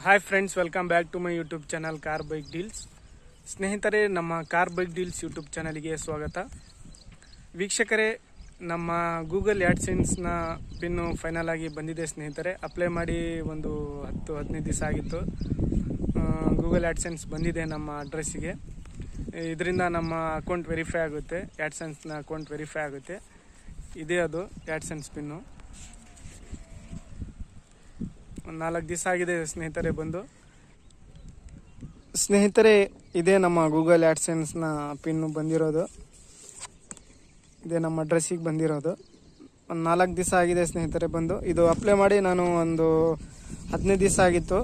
Hi friends, welcome back to my YouTube channel car bike deals. ಸ್ನೇಹಿತರೆ, ನಮ್ಮ car bike deals YouTube ಚಾನಲ್ಗೆ ಸ್ವಾಗತ. ವೀಕ್ಷಕರೇ, ನಮ್ಮ ಗೂಗಲ್ ಆ್ಯಡ್ಸೆನ್ಸ್ನ ಪಿನ್ನು ಫೈನಲ್ ಆಗಿ ಬಂದಿದೆ ಸ್ನೇಹಿತರೆ. ಅಪ್ಲೈ ಮಾಡಿ ಒಂದು 10-15 ದಿವಸ ಆಗಿತ್ತು. ಗೂಗಲ್ ಆ್ಯಡ್ಸೆನ್ಸ್ ಬಂದಿದೆ ನಮ್ಮ ಅಡ್ರೆಸ್ಸಿಗೆ. ಇದರಿಂದ ನಮ್ಮ ಅಕೌಂಟ್ ವೆರಿಫೈ ಆಗುತ್ತೆ, ಆ್ಯಡ್ಸೆನ್ಸ್ನ ಅಕೌಂಟ್ ವೆರಿಫೈ ಆಗುತ್ತೆ. ಇದೇ ಅದು ಆ್ಯಡ್ಸೆನ್ಸ್ ಪಿನ್ನು. 4 ದಿವಸ ಆಗಿದೆ ಸ್ನೇಹಿತರೆ ಬಂದು. ಸ್ನೇಹಿತರೆ, ಇದೇ ನಮ್ಮ ಗೂಗಲ್ ಆ್ಯಡ್ಸೆನ್ಸ್ನ ಪಿನ್ನು ಬಂದಿರೋದು. ಇದೇ ನಮ್ಮ ಅಡ್ರೆಸ್ಸಿಗೆ ಬಂದಿರೋದು. 4 ದಿವಸ ಆಗಿದೆ ಸ್ನೇಹಿತರೆ ಬಂದು. ಇದು ಅಪ್ಲೈ ಮಾಡಿ ನಾನು ಒಂದು 15 ದಿವಸ ಆಗಿತ್ತು.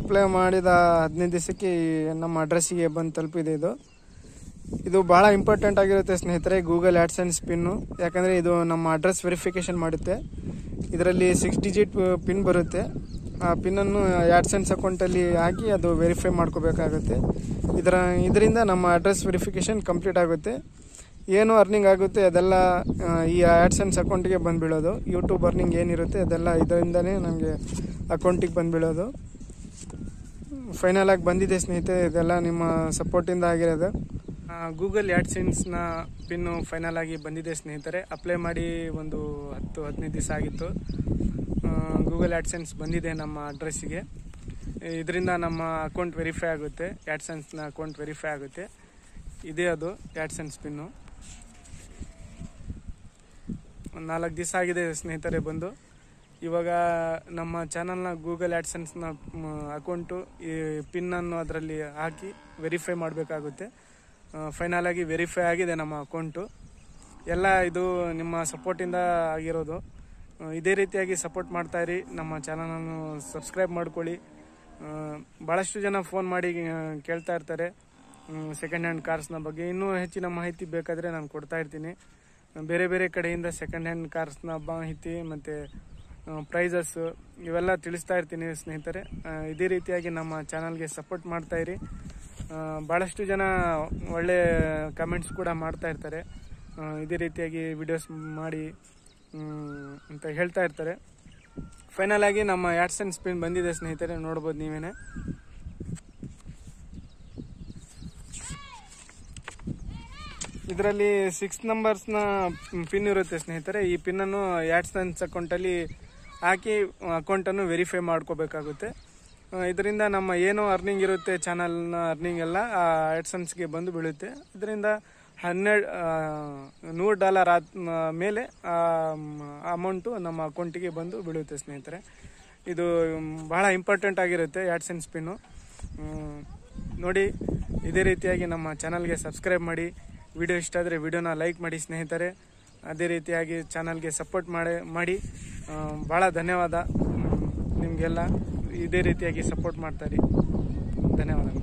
ಅಪ್ಲೈ ಮಾಡಿದ 15 ದಿವಸಕ್ಕೆ ನಮ್ಮ ಅಡ್ರೆಸ್ಸಿಗೆ ಬಂದು ತಲುಪಿದೆ. ಇದು ಬಹಳ ಇಂಪಾರ್ಟೆಂಟ್ ಆಗಿರುತ್ತೆ ಸ್ನೇಹಿತರೆ, ಗೂಗಲ್ ಆ್ಯಡ್ಸೆನ್ಸ್ ಪಿನ್ನು. ಯಾಕಂದರೆ ಇದು ನಮ್ಮ ಅಡ್ರೆಸ್ ವೆರಿಫಿಕೇಷನ್ ಮಾಡುತ್ತೆ. ಇದರಲ್ಲಿ 6 ಡಿಜಿಟ್ ಪಿನ್ ಬರುತ್ತೆ. ಆ ಪಿನ್ನನ್ನು ಆ್ಯಡ್ಸೆನ್ಸ್ ಅಕೌಂಟಲ್ಲಿ ಹಾಕಿ ಅದು ವೆರಿಫೈ ಮಾಡ್ಕೋಬೇಕಾಗುತ್ತೆ. ಇದರಿಂದ ನಮ್ಮ ಅಡ್ರೆಸ್ ವೆರಿಫಿಕೇಷನ್ ಕಂಪ್ಲೀಟ್ ಆಗುತ್ತೆ. ಏನು ಅರ್ನಿಂಗ್ ಆಗುತ್ತೆ ಅದೆಲ್ಲ ಈ ಆ್ಯಡ್ಸೆನ್ಸ್ ಅಕೌಂಟಿಗೆ ಬಂದುಬೀಳೋದು. ಯೂಟ್ಯೂಬ್ ಅರ್ನಿಂಗ್ ಏನಿರುತ್ತೆ ಅದೆಲ್ಲ ಇದರಿಂದನೇ ನಮಗೆ ಅಕೌಂಟಿಗೆ ಬಂದುಬೀಳೋದು. ಫೈನಲ್ ಆಗಿ ಬಂದಿದೆ ಸ್ನೇಹಿತರೆ. ಇದೆಲ್ಲ ನಿಮ್ಮ ಸಪೋರ್ಟಿಂದ ಆಗಿರೋದು. ಗೂಗಲ್ ಆ್ಯಡ್ಸೆನ್ಸ್ನ ಪಿನ್ನು ಫೈನಲ್ ಆಗಿ ಬಂದಿದೆ ಸ್ನೇಹಿತರೆ. ಅಪ್ಲೈ ಮಾಡಿ ಒಂದು 10-15 ದಿವಸ ಆಗಿತ್ತು. ಗೂಗಲ್ ಆ್ಯಡ್ಸೆನ್ಸ್ ಬಂದಿದೆ ನಮ್ಮ ಅಡ್ರೆಸ್ಸಿಗೆ. ಇದರಿಂದ ನಮ್ಮ ಅಕೌಂಟ್ ವೆರಿಫೈ ಆಗುತ್ತೆ, ಆ್ಯಡ್ಸೆನ್ಸ್ನ ಅಕೌಂಟ್ ವೆರಿಫೈ ಆಗುತ್ತೆ. ಇದೇ ಅದು ಆ್ಯಡ್ಸೆನ್ಸ್ ಪಿನ್ನು. 4 ದಿವಸ ಆಗಿದೆ ಸ್ನೇಹಿತರೆ ಬಂದು. ಇವಾಗ ನಮ್ಮ ಚಾನಲ್ನ ಗೂಗಲ್ ಆ್ಯಡ್ಸೆನ್ಸ್ನ ಅಕೌಂಟು ಈ ಪಿನ್ನನ್ನು ಅದರಲ್ಲಿ ಹಾಕಿ ವೆರಿಫೈ ಮಾಡಬೇಕಾಗುತ್ತೆ. ಫೈನಲ್ ಆಗಿ ವೆರಿಫೈ ಆಗಿದೆ ನಮ್ಮ ಅಕೌಂಟು. ಎಲ್ಲ ಇದು ನಿಮ್ಮ ಸಪೋರ್ಟಿಂದ ಆಗಿರೋದು. ಇದೇ ರೀತಿಯಾಗಿ ಸಪೋರ್ಟ್ ಮಾಡ್ತಾಯಿರಿ. ನಮ್ಮ ಚಾನಲನ್ನು ಸಬ್ಸ್ಕ್ರೈಬ್ ಮಾಡ್ಕೊಳ್ಳಿ. ಭಾಳಷ್ಟು ಜನ ಫೋನ್ ಮಾಡಿ ಕೇಳ್ತಾ ಇರ್ತಾರೆ ಸೆಕೆಂಡ್ ಹ್ಯಾಂಡ್ ಕಾರ್ಸ್ನ ಬಗ್ಗೆ. ಇನ್ನೂ ಹೆಚ್ಚಿನ ಮಾಹಿತಿ ಬೇಕಾದರೆ ನಾನು ಕೊಡ್ತಾ ಇರ್ತೀನಿ. ಬೇರೆ ಬೇರೆ ಕಡೆಯಿಂದ ಸೆಕೆಂಡ್ ಹ್ಯಾಂಡ್ ಕಾರ್ಸ್ನ ಮಾಹಿತಿ ಮತ್ತು ಪ್ರೈಸಸ್ಸು ಇವೆಲ್ಲ ತಿಳಿಸ್ತಾ ಇರ್ತೀನಿ ಸ್ನೇಹಿತರೆ. ಇದೇ ರೀತಿಯಾಗಿ ನಮ್ಮ ಚಾನಲ್ಗೆ ಸಪೋರ್ಟ್ ಮಾಡ್ತಾಯಿರಿ. ಭಾಳಷ್ಟು ಜನ ಒಳ್ಳೆ ಕಮೆಂಟ್ಸ್ ಕೂಡ ಮಾಡ್ತಾ ಇರ್ತಾರೆ. ಇದೇ ರೀತಿಯಾಗಿ ವಿಡಿಯೋಸ್ ಮಾಡಿ ಅಂತ ಹೇಳ್ತಾ ಇರ್ತಾರೆ. ಫೈನಲ್ ಆಗಿ ನಮ್ಮ ಆ್ಯಡ್ಸೆನ್ಸ್ ಪಿನ್ ಬಂದಿದೆ ಸ್ನೇಹಿತರೆ, ನೋಡ್ಬೋದು ನೀವೇನೆ. ಇದರಲ್ಲಿ 6 ನಂಬರ್ಸ್ನ ಪಿನ್ ಇರುತ್ತೆ ಸ್ನೇಹಿತರೆ. ಈ ಪಿನ್ನನ್ನು ಆ್ಯಡ್ಸೆನ್ಸ್ ಅಕೌಂಟಲ್ಲಿ ಹಾಕಿ ಅಕೌಂಟನ್ನು ವೆರಿಫೈ ಮಾಡ್ಕೋಬೇಕಾಗುತ್ತೆ. ಇದರಿಂದ ನಮ್ಮ ಏನೋ ಅರ್ನಿಂಗ್ ಇರುತ್ತೆ, ಚಾನಲ್ನ ಅರ್ನಿಂಗ್ ಎಲ್ಲ ಆ ಆ್ಯಡ್ಸೆನ್ಸ್ಗೆ ಬಂದು ಬೀಳುತ್ತೆ. ಇದರಿಂದ $100 ಮೇಲೆ ಅಮೌಂಟು ನಮ್ಮ ಅಕೌಂಟಿಗೆ ಬಂದು ಬೀಳುತ್ತೆ ಸ್ನೇಹಿತರೆ. ಇದು ಬಹಳ ಇಂಪಾರ್ಟೆಂಟ್ ಆಗಿರುತ್ತೆ ಆ್ಯಡ್ಸೆನ್ಸ್ ಪಿನ್ನು. ನೋಡಿ, ಇದೇ ರೀತಿಯಾಗಿ ನಮ್ಮ ಚಾನಲ್ಗೆ ಸಬ್ಸ್ಕ್ರೈಬ್ ಮಾಡಿ. ವಿಡಿಯೋ ಇಷ್ಟ ಆದರೆ ವಿಡಿಯೋನ ಲೈಕ್ ಮಾಡಿ ಸ್ನೇಹಿತರೆ. ಅದೇ ರೀತಿಯಾಗಿ ಚಾನಲ್ಗೆ ಸಪೋರ್ಟ್ ಮಾಡಿ. ಭಾಳ ಧನ್ಯವಾದ ನಿಮಗೆಲ್ಲ. ಇದೇ ರೀತಿಯಾಗಿ ಸಪೋರ್ಟ್ ಮಾಡ್ತಾರೆ. ಧನ್ಯವಾದಗಳು.